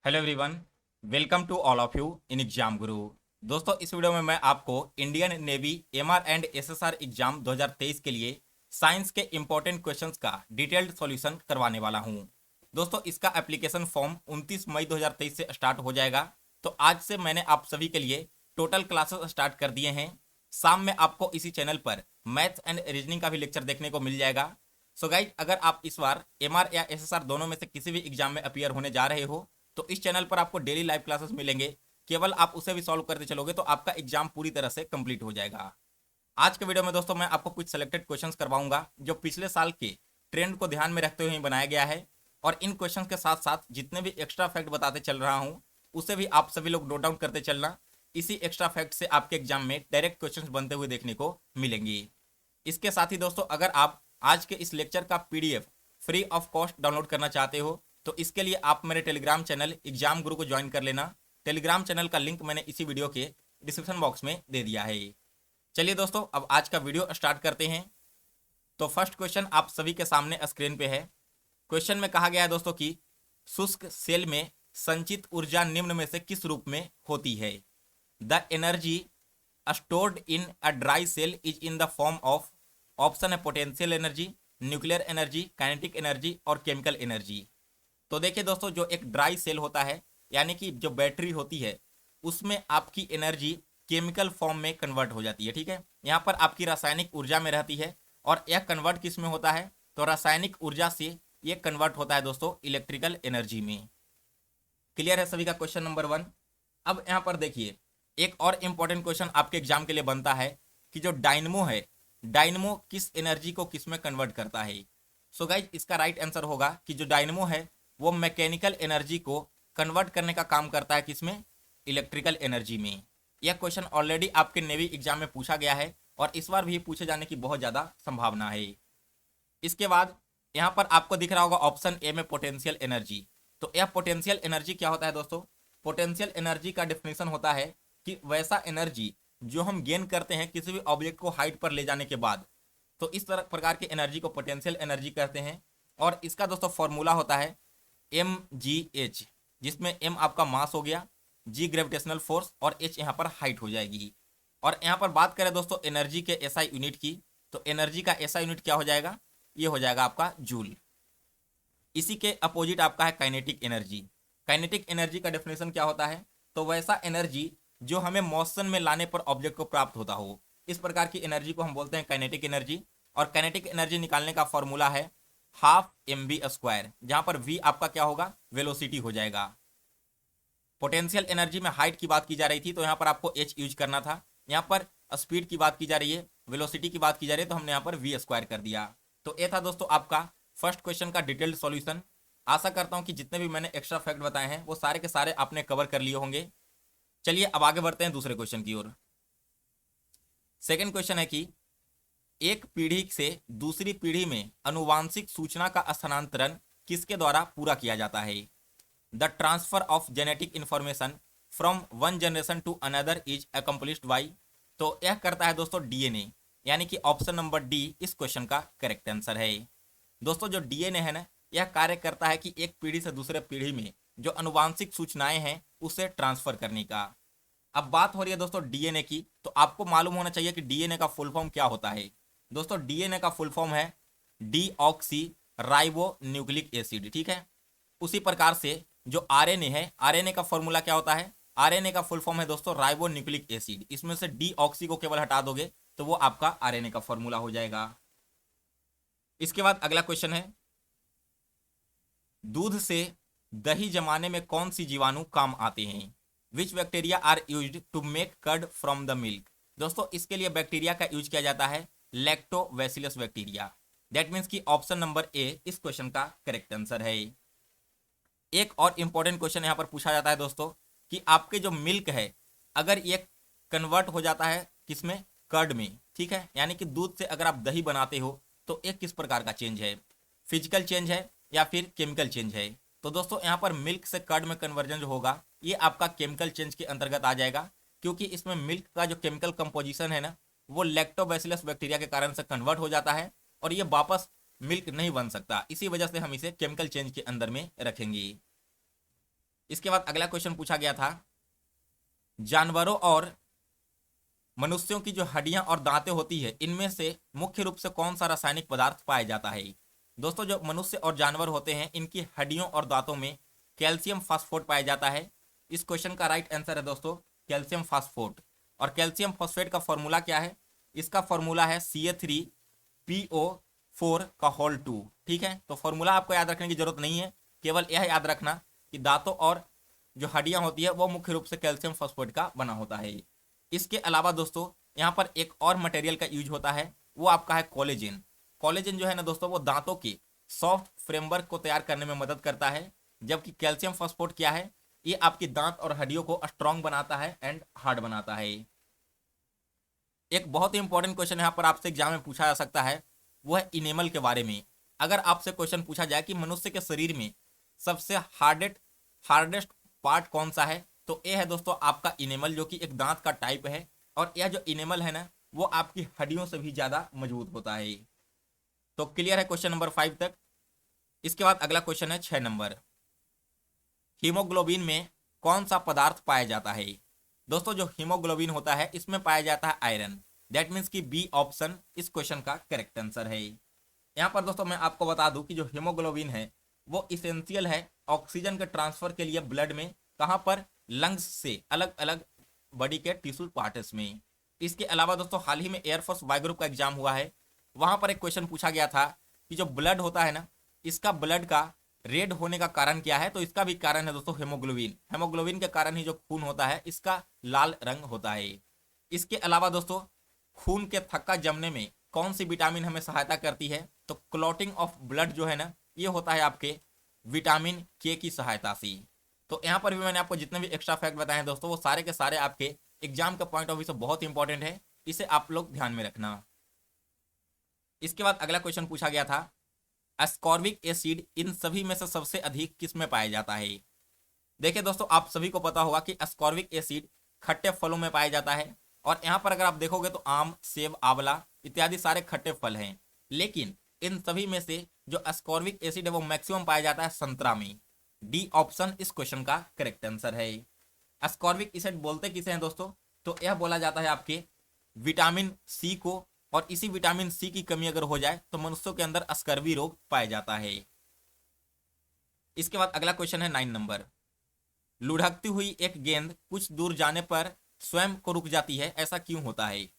Hello everyone, welcome to all of you in exam guru. दोस्तों, इस वीडियो में मैं आपको Indian navy MR and SSR exam 2023 के लिए साइंस के इंपॉर्टेंट क्वेश्चंस का डिटेल्ड सॉल्यूशन करवाने वाला हूं। दोस्तों, इसका एप्लीकेशन फॉर्म 29 मई 2023 से स्टार्ट हो जाएगा। तो आज से मैंने आप सभी के लिए टोटल क्लासेस स्टार्ट कर दिए हैं। शाम में आपको इसी चैनल पर मैथ्स एंड रीजनिंग का भी लेक्चर देखने को मिल जाएगा। सो गाइज, अगर आप इस बार एमआर या एसएसआर दोनों में से किसी भी एग्जाम में अपीयर होने जा रहे हो तो इस चैनल पर आपको डेली लाइव क्लासेस मिलेंगे। केवल आप उसे भी सॉल्व करते चलोगे तो आपका एग्जाम पूरी तरह से कंप्लीट हो जाएगा। आज के वीडियो में दोस्तों मैं आपको कुछ सेलेक्टेड क्वेश्चंस करवाऊंगा जो पिछले साल के ट्रेंड को ध्यान में रखते हुए बनाया गया है। और इन क्वेश्चंस के साथ साथ जितने भी एक्स्ट्रा फैक्ट बताते चल रहा हूं उसे भी आप सभी लोग नोट डाउन करते चलना। इसी एक्स्ट्रा फैक्ट से आपके एग्जाम में डायरेक्ट क्वेश्चंस बनते हुए देखने को मिलेंगे। इसके साथ ही दोस्तों, अगर आप आज के इस लेक्चर का PDF free of cost download करना चाहते हो तो इसके लिए आप मेरे टेलीग्राम चैनल एग्जाम गुरु को ज्वाइन कर लेना। टेलीग्राम चैनल का लिंक मैंने इसी वीडियो के डिस्क्रिप्शन बॉक्स में दे दिया है। चलिए दोस्तों, अब आज का वीडियो स्टार्ट करते हैं। तो फर्स्ट क्वेश्चन आप सभी के सामने स्क्रीन पे है। क्वेश्चन में कहा गया है दोस्तों कि शुष्क सेल में संचित ऊर्जा निम्न में से किस रूप में होती है? The energy stored in a dry cell is in the form of, option है potential energy, nuclear energy, kinetic energy और केमिकल एनर्जी। तो देखिए दोस्तों, जो एक ड्राई सेल होता है यानी कि जो बैटरी होती है उसमें आपकी एनर्जी केमिकल फॉर्म में कन्वर्ट हो जाती है। ठीक है, यहाँ पर आपकी रासायनिक ऊर्जा में रहती है और यह कन्वर्ट किस में होता है? तो रासायनिक ऊर्जा से यह कन्वर्ट होता है दोस्तों इलेक्ट्रिकल एनर्जी में। क्लियर है सभी का क्वेश्चन नंबर 1। अब यहाँ पर देखिए, एक और इंपॉर्टेंट क्वेश्चन आपके एग्जाम के लिए बनता है कि जो डायनमो है, डायनमो किस एनर्जी को किस में कन्वर्ट करता है? सो गाइज, इसका राइट आंसर होगा कि जो डायनमो है वो मैकेनिकल एनर्जी को कन्वर्ट करने का काम करता है किसमें? इलेक्ट्रिकल एनर्जी में। यह क्वेश्चन ऑलरेडी आपके नेवी एग्जाम में पूछा गया है और इस बार भी पूछे जाने की बहुत ज़्यादा संभावना है। इसके बाद यहाँ पर आपको दिख रहा होगा ऑप्शन ए में पोटेंशियल एनर्जी। तो यह पोटेंशियल एनर्जी क्या होता है दोस्तों? पोटेंशियल एनर्जी का डेफिनेशन होता है कि वैसा एनर्जी जो हम गेन करते हैं किसी भी ऑब्जेक्ट को हाइट पर ले जाने के बाद, तो इस तरह प्रकार की एनर्जी को पोटेंशियल एनर्जी कहते हैं। और इसका दोस्तों फॉर्मूला होता है mgh, जिसमें m आपका मास हो गया, g ग्रेविटेशनल फोर्स और h यहाँ पर हाइट हो जाएगी। और यहाँ पर बात करें दोस्तों एनर्जी के एसआई यूनिट की, तो एनर्जी का एसआई यूनिट क्या हो जाएगा? ये हो जाएगा आपका जूल। इसी के अपोजिट आपका है काइनेटिक एनर्जी। काइनेटिक एनर्जी का डेफिनेशन क्या होता है? तो वैसा एनर्जी जो हमें मोशन में लाने पर ऑब्जेक्ट को प्राप्त होता हो, इस प्रकार की एनर्जी को हम बोलते हैं काइनेटिक एनर्जी। और काइनेटिक एनर्जी निकालने का फॉर्मूला है हाफ mv², जहां पर v आपका क्या होगा? वेलोसिटी हो जाएगा। पोटेंशियल एनर्जी में हाइट की बात की जा रही थी तो यहां पर आपको h यूज करना था। यहां पर स्पीड की बात की जा रही है, वेलोसिटी की बात की जा रही है, तो हमने यहां पर v² कर दिया। तो ये था दोस्तों आपका फर्स्ट क्वेश्चन का डिटेल्ड सॉल्यूशन। आशा करता हूं कि जितने भी मैंने एक्स्ट्रा फैक्ट बताए हैं वो सारे के सारे आपने कवर कर लिए होंगे। चलिए अब आगे बढ़ते हैं दूसरे क्वेश्चन की ओर। सेकेंड क्वेश्चन है कि एक पीढ़ी से दूसरी पीढ़ी में अनुवांशिक सूचना का स्थानांतरण किसके द्वारा पूरा किया जाता है? The transfer of genetic information from one generation to another is accomplished by, तो यह करता है दोस्तों डीएनए, यानी कि ऑप्शन नंबर डी इस क्वेश्चन का करेक्ट आंसर है। दोस्तों, जो डीएनए है ना, यह कार्य करता है कि एक पीढ़ी से दूसरे पीढ़ी में जो अनुवांशिक सूचनाएं हैं उसे ट्रांसफर करने का। अब बात हो रही है दोस्तों डीएनए की, तो आपको मालूम होना चाहिए कि डीएनए का फुल फॉर्म क्या होता है। दोस्तों, डीएनए का फुल फॉर्म है डीऑक्सी राइबो न्यूक्लिक एसिड। ठीक है, उसी प्रकार से जो आरएनए है, आरएनए का फॉर्मूला क्या होता है? आरएनए का फुल फॉर्म है दोस्तों राइबो न्यूक्लिक एसिड। इसमें से डीऑक्सी को केवल हटा दोगे तो वो आपका आरएनए का फॉर्मूला हो जाएगा। इसके बाद अगला क्वेश्चन है, दूध से दही जमाने में कौन सी जीवाणु काम आते हैं? Which bacteria are used to make curd from the milk? दोस्तों, इसके लिए बैक्टीरिया का यूज किया जाता है लैक्टोबैसिलस बैक्टीरिया। दैट मीन्स कि ऑप्शन नंबर ए इस क्वेश्चन का करेक्ट आंसर है। एक और इंपॉर्टेंट क्वेश्चन यहां पर पूछा जाता है दोस्तों कि आपके जो मिल्क है अगर ये कन्वर्ट हो जाता है किसमें? कर्ड में। ठीक है, यानी कि दूध से अगर आप दही बनाते हो तो एक किस प्रकार का चेंज है? फिजिकल चेंज है या फिर केमिकल चेंज है? तो दोस्तों यहाँ पर मिल्क से कर्ड में कन्वर्जन जो होगा ये आपका केमिकल चेंज के अंतर्गत आ जाएगा, क्योंकि इसमें मिल्क का जो केमिकल कंपोजिशन है ना वो लैक्टोबैसिलस बैक्टीरिया के कारण से कन्वर्ट हो जाता है और ये वापस मिल्क नहीं बन सकता। इसी वजह से हम इसे केमिकल चेंज के अंदर में रखेंगे। इसके बाद अगला क्वेश्चन पूछा गया था, जानवरों और मनुष्यों की जो हड्डियां और दांतें होती है, इनमें से मुख्य रूप से कौन सा रासायनिक पदार्थ पाया जाता है। दोस्तों, जो मनुष्य और जानवर होते हैं, इनकी हड्डियों और दांतों में कैल्शियम फास्फोट पाया जाता है। इस क्वेश्चन का राइट आंसर है दोस्तों कैल्शियम फास्फोट। और कैल्शियम फॉस्फेट का फॉर्मूला क्या है? इसका फॉर्मूला है Ca3PO4 का होल 2। ठीक है, तो फॉर्मूला आपको याद रखने की जरूरत नहीं है, केवल यह याद रखना कि दांतों और जो हड्डियां होती है वो मुख्य रूप से कैल्शियम फॉस्फेट का बना होता है। इसके अलावा दोस्तों यहाँ पर एक और मटेरियल का यूज होता है, वो आपका है कोलेजन। कोलेजन जो है ना दोस्तों, वो दांतों के सॉफ्ट फ्रेमवर्क को तैयार करने में मदद करता है, जबकि कैल्शियम फॉस्फेट क्या है, ये आपकी दांत और हड्डियों को स्ट्रांग बनाता है एंड हार्ड बनाता है। एक बहुत ही इंपॉर्टेंट क्वेश्चन यहाँ पर आपसे एग्जाम में पूछा जा सकता है, वो है इनेमल के बारे में। अगर आपसे क्वेश्चन पूछा जाए कि मनुष्य के शरीर में सबसे हार्डेस्ट पार्ट कौन सा है, तो ये है दोस्तों आपका इनेमल, जो कि एक दांत का टाइप है। और यह जो इनेमल है ना, वो आपकी हड्डियों से भी ज्यादा मजबूत होता है। तो क्लियर है क्वेश्चन नंबर 5 तक। इसके बाद अगला क्वेश्चन है 6 नंबर, हीमोग्लोबिन में कौन सा पदार्थ पाया जाता है। दोस्तों, जो हीमोग्लोबिन होता है इसमें पाया जाता है आयरन। दैट मीन्स कि बी ऑप्शन इस क्वेश्चन का करेक्ट आंसर है। यहाँ पर दोस्तों मैं आपको बता दूं कि जो हीमोग्लोबिन है वो इसेंशियल है ऑक्सीजन के ट्रांसफर के लिए ब्लड में। कहाँ पर? लंग्स से अलग अलग बॉडी के टिश्यू पार्ट्स में। इसके अलावा दोस्तों हाल ही में एयरफोर्स वाई ग्रुप का एग्जाम हुआ है, वहां पर एक क्वेश्चन पूछा गया था कि जो ब्लड होता है ना, इसका ब्लड का रेड होने का कारण क्या है, तो इसका भी कारण है दोस्तों हेमोग्लोबिन। हेमोग्लोबिन के कारण ही जो खून होता है इसका लाल रंग होता है। इसके अलावा दोस्तों खून के थक्का जमने में कौन सी विटामिन हमें सहायता करती है, तो क्लॉटिंग ऑफ ब्लड जो है ना, ये होता है आपके विटामिन के की सहायता से। तो यहाँ पर भी मैंने आपको जितने भी एक्स्ट्रा फैक्ट बताए हैं दोस्तों, वो सारे के सारे आपके एग्जाम के पॉइंट ऑफ व्यू से बहुत इंपॉर्टेंट है, इसे आप लोग ध्यान में रखना। इसके बाद अगला क्वेश्चन पूछा गया था, एस्कॉर्बिक एसिड इन सभी में से सबसे अधिक किस में पाया जाता है। देखिए दोस्तों, आप सभी को पता होगा कि एस्कॉर्बिक एसिड खट्टे फलों में पाया जाता है। और यहाँ पर अगर आप देखोगे तो आम, सेब, आंवला इत्यादि सारे खट्टे फल हैं, लेकिन इन सभी में से जो एस्कॉर्बिक एसिड है वो मैक्सिमम पाया जाता है संतरा में। डी ऑप्शन इस क्वेश्चन का करेक्ट आंसर है। एस्कॉर्बिक एसिड बोलते किसे हैं दोस्तों, तो यह बोला जाता है आपके विटामिन सी को। और इसी विटामिन सी की कमी अगर हो जाए तो मनुष्यों के अंदर स्कर्वी रोग पाया जाता है। इसके बाद अगला क्वेश्चन है 9 नंबर, लुढ़कती हुई एक गेंद कुछ दूर जाने पर स्वयं को रुक जाती है, ऐसा क्यों होता है।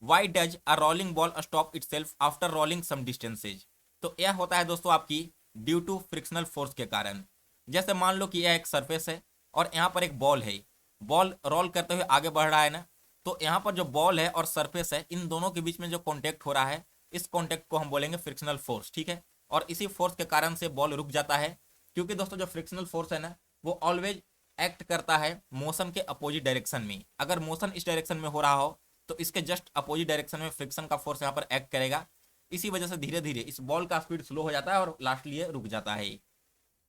Why does a rolling ball stop itself after rolling some distances. तो यह होता है दोस्तों आपकी ड्यू टू फ्रिक्शनल फोर्स के कारण। जैसे मान लो कि यह एक सरफेस है और यहाँ पर एक बॉल है, बॉल रोल करते हुए आगे बढ़ रहा है ना, तो यहाँ पर जो बॉल है और सरफेस है, इन दोनों के बीच में जो कॉन्टेक्ट हो रहा है, इस कॉन्टेक्ट को हम बोलेंगे फ्रिक्शनल फोर्स। ठीक है, और इसी फोर्स के कारण से बॉल रुक जाता है, क्योंकि दोस्तों जो फ्रिक्शनल फोर्स है ना, वो ऑलवेज एक्ट करता है मोशन के अपोजिट डायरेक्शन में। अगर मोशन इस डायरेक्शन में हो रहा हो तो इसके जस्ट अपोजिट डायरेक्शन में फ्रिक्शन का फोर्स यहाँ पर एक्ट करेगा। इसी वजह से धीरे धीरे इस बॉल का स्पीड स्लो हो जाता है और लास्टली ये रुक जाता है।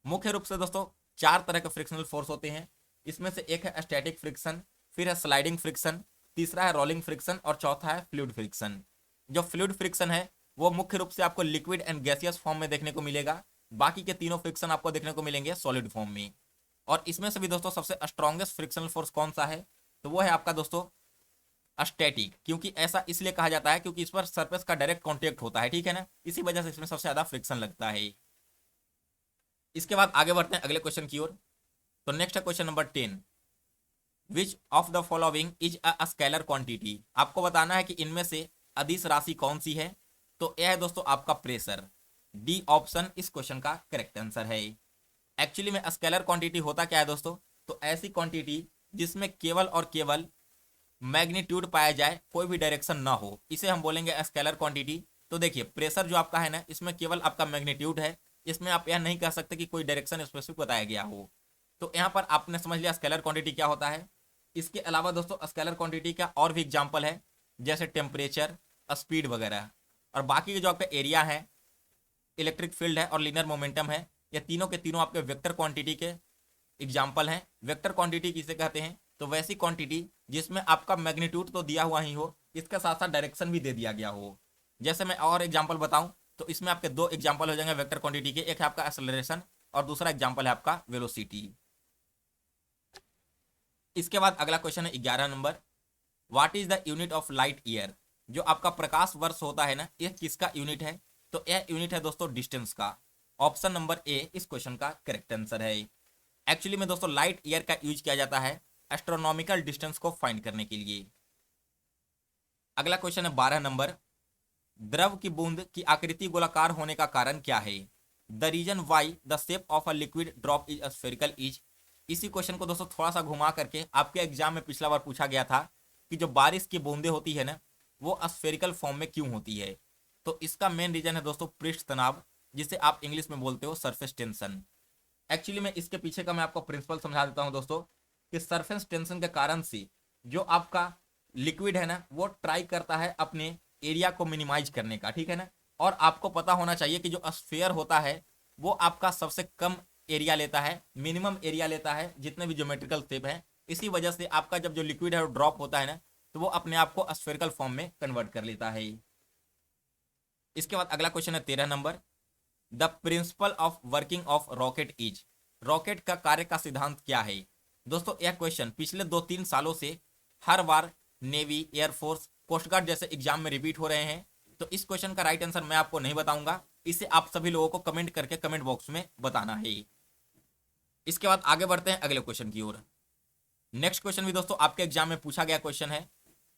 मुख्य रूप से दोस्तों 4 तरह के फ्रिक्शनल फोर्स होते हैं। इसमें से एक है स्टैटिक फ्रिक्शन, फिर है स्लाइडिंग फ्रिक्शन, तीसरा है रोलिंग फ्रिक्शन और चौथा है फ्लूइड फ्रिक्शन। जो फ्लूइड फ्रिक्शन है वो मुख्य रूप से आपको लिक्विड एंड गैसियस फॉर्म में देखने को मिलेगा, बाकी के तीनों फ्रिक्शन आपको देखने को मिलेंगे सॉलिड फॉर्म में। और इसमें से भी दोस्तों सबसे स्ट्रॉन्गेस्ट फ्रिक्शनल फोर्स कौन सा है, तो वो है आपका दोस्तों स्टैटिक। क्योंकि ऐसा इसलिए कहा जाता है क्योंकि इस पर सरफेस का डायरेक्ट कॉन्टेक्ट होता है, ठीक है ना, इसी वजह से इसमें सबसे ज्यादा फ्रिक्शन लगता है। इसके बाद आगे बढ़ते हैं अगले क्वेश्चन की ओर। तो नेक्स्ट है question number 10, which of the following is a scalar quantity. आपको बताना है कि इनमें से अदिश राशि कौन सी है, तो यह है दोस्तों आपका प्रेशर। डी ऑप्शन इस क्वेश्चन का करेक्ट आंसर है। एक्चुअली में स्केलर क्वांटिटी होता क्या है दोस्तों, तो ऐसी क्वांटिटी जिसमें केवल और केवल मैग्नीट्यूड पाया जाए, कोई भी डायरेक्शन ना हो, इसे हम बोलेंगे स्केलर क्वांटिटी। तो देखिए प्रेशर जो आपका है ना, इसमें केवल आपका मैग्नीट्यूड है, इसमें आप यह नहीं कह सकते कि कोई डायरेक्शन स्पेसिफिक बताया गया हो। तो यहाँ पर आपने समझ लिया स्केलर क्वांटिटी क्या होता है। इसके अलावा दोस्तों स्केलर क्वांटिटी का और भी एग्जाम्पल है, जैसे टेम्परेचर, स्पीड वगैरह। और बाकी के जो आपका एरिया है, इलेक्ट्रिक फील्ड है और लीनियर मोमेंटम है, ये तीनों के तीनों आपके वेक्टर क्वांटिटी के एग्जाम्पल हैं। वेक्टर क्वांटिटी किसे कहते हैं, तो वैसी क्वांटिटी जिसमें आपका मैग्नीट्यूड तो दिया हुआ ही हो, इसका साथ साथ डायरेक्शन भी दे दिया गया हो। जैसे मैं और एग्जाम्पल बताऊं तो इसमें आपके 2 एग्जाम्पल हो जाएंगे वेक्टर क्वांटिटी के, एक है आपका एक्सेलरेशन और दूसरा एग्जाम्पल है आपका वेलोसिटी। इसके बाद अगला क्वेश्चन है 11 number, what is the unit of light year. जो आपका प्रकाश वर्ष होता है ना, यह किसका यूनिट है? तो यह यूनिट है दोस्तों डिस्टेंस का। ऑप्शन नंबर ए इस क्वेश्चन का करेक्ट आंसर है। एक्चुअली में दोस्तों लाइट ईयर का यूज किया जाता है एस्ट्रोनॉमिकल डिस्टेंस को फाइंड करने के लिए। अगला क्वेश्चन है 12 नंबर, द्रव की बूंद की आकृति गोलाकार होने का कारण क्या है? The reason why the shape of a liquid drop is spherical is. इसी क्वेश्चन को दोस्तों थोड़ा सा घुमा करके आपके एग्जाम में पिछला बार पूछा गया था कि जो बारिश की बूंदें होती है ना, वो स्फेरिकल फॉर्म में क्यों होती है? तो इसका मेन रीजन है दोस्तों पृष्ठ तनाव, जिसे आप इंग्लिश में बोलते हो सरफेस टेंशन। एक्चुअली में इसके पीछे का मैं आपको प्रिंसिपल समझा देता हूं दोस्तों, कि सरफेस टेंशन के कारण से जो आपका लिक्विड है ना, वो ट्राई करता है अपने एरिया को मिनिमाइज करने का, ठीक है ना। और आपको पता होना चाहिए कि जो स्फीयर होता है वो आपका सबसे कम एरिया लेता है, मिनिमम एरिया लेता है जितने भी ज्योमेट्रिकल शेप है। इसी वजह से आपका जब जो लिक्विड है वो ड्रॉप होता है ना, तो वो अपने आप को स्फेरिकल फॉर्म में कन्वर्ट कर लेता है। इसके बाद अगला क्वेश्चन है 13 number, the principle of working of rocket is. Rocket का कार्य का सिद्धांत क्या है? दोस्तों यह क्वेश्चन पिछले 2-3 सालों से हर बार नेवी, एयरफोर्स, कोस्ट गार्ड जैसे एग्जाम में रिपीट हो रहे हैं। तो इस क्वेश्चन का राइट आंसर मैं आपको नहीं बताऊंगा, इसे आप सभी लोगों को कमेंट करके कमेंट बॉक्स में बताना है। इसके बाद आगे बढ़ते हैं अगले क्वेश्चन की ओर। नेक्स्ट क्वेश्चन भी दोस्तों आपके एग्जाम में पूछा गया क्वेश्चन है,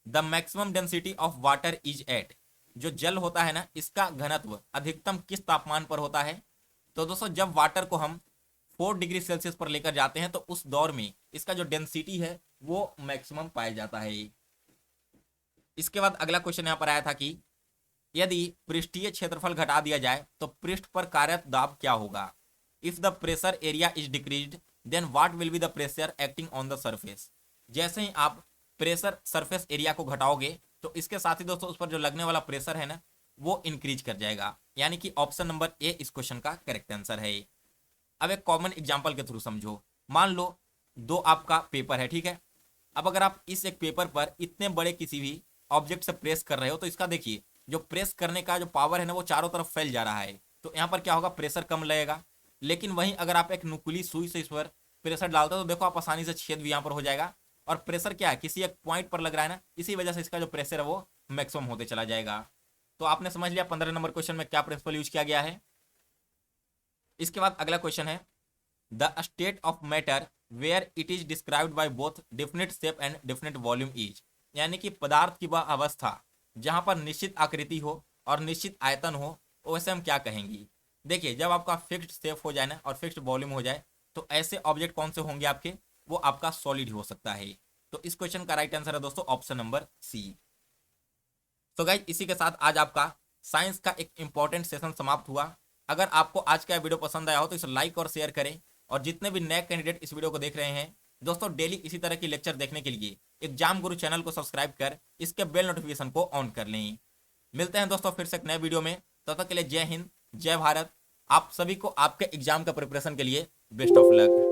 the maximum density of water is at. जो जल होता है ना, इसका घनत्व अधिकतम किस तापमान पर होता है? तो दोस्तों जब वाटर को हम 4 डिग्री सेल्सियस पर लेकर जाते हैं तो उस दौर में इसका जो डेंसिटी है वो मैक्सिमम पाया जाता है। इसके बाद अगला क्वेश्चन यहां पर आया था कि यदि पृष्ठीय क्षेत्रफल घटा दिया जाए तो पृष्ठ पर कार्यरत दाब क्या होगा? If the pressure area is decreased then what will be the pressure acting on the surface. जैसे ही आप प्रेशर सरफेस एरिया को घटाओगे तो इसके साथ ही दोस्तों उस पर जो लगने वाला प्रेशर है ना, वो इंक्रीज कर जाएगा। यानी कि ऑप्शन नंबर ए इस क्वेश्चन का करेक्ट आंसर है। अब एक कॉमन एग्जांपल के थ्रू समझो। मान लो 2 आपका पेपर है, ठीक है। अब अगर आप इस एक पेपर पर इतने बड़े किसी भी ऑब्जेक्ट से प्रेस कर रहे हो तो इसका देखिए जो प्रेस करने का जो पावर है ना, वो चारों तरफ फैल जा रहा है। तो यहाँ पर क्या होगा, प्रेशर कम लगेगा। लेकिन वहीं अगर आप एक नुकीली सुई से इस पर प्रेशर डालते हो तो देखो आप आसानी से छेद भी यहाँ पर हो जाएगा। और प्रेशर क्या है, किसी एक पॉइंट पर लग रहा है ना, इसी वजह से इसका जो प्रेशर है वो मैक्सिमम होते चला जाएगा। तो आपने समझ लिया 15 नंबर क्वेश्चन में क्या प्रिंसिपल यूज किया गया है। इसके बाद अगला क्वेश्चन है, the state of matter where it is described by both definite shape and definite volume is. यानी कि पदार्थ की वह अवस्था जहां पर निश्चित आकृति हो और निश्चित आयतन हो, वैसे हम क्या कहेंगे? देखिए जब आपका फिक्स्ड शेप हो जाए ना और फिक्स्ड वॉल्यूम हो जाए तो ऐसे ऑब्जेक्ट कौन से होंगे आपके? वो आपका सॉलिड हो सकता है। तो इस क्वेश्चन का राइट आंसर है दोस्तों ऑप्शन नंबर सी। तो गाइस इसी के साथ आज आपका साइंस का एक इंपॉर्टेंट सेशन समाप्त हुआ। अगर आपको आज का वीडियो पसंद आया हो तो इसे लाइक और शेयर करें। और जितने भी नए कैंडिडेट इस वीडियो को देख रहे हैं दोस्तों, डेली इसी तरह की लेक्चर देखने के लिए एग्जाम गुरु चैनल को सब्सक्राइब कर इसके बेल नोटिफिकेशन को ऑन कर लें। मिलते हैं दोस्तों फिर से एक नए वीडियो में, तब तक के लिए जय हिंद, जय भारत। आप सभी को आपके एग्जाम का प्रिपरेशन के लिए बेस्ट ऑफ लक।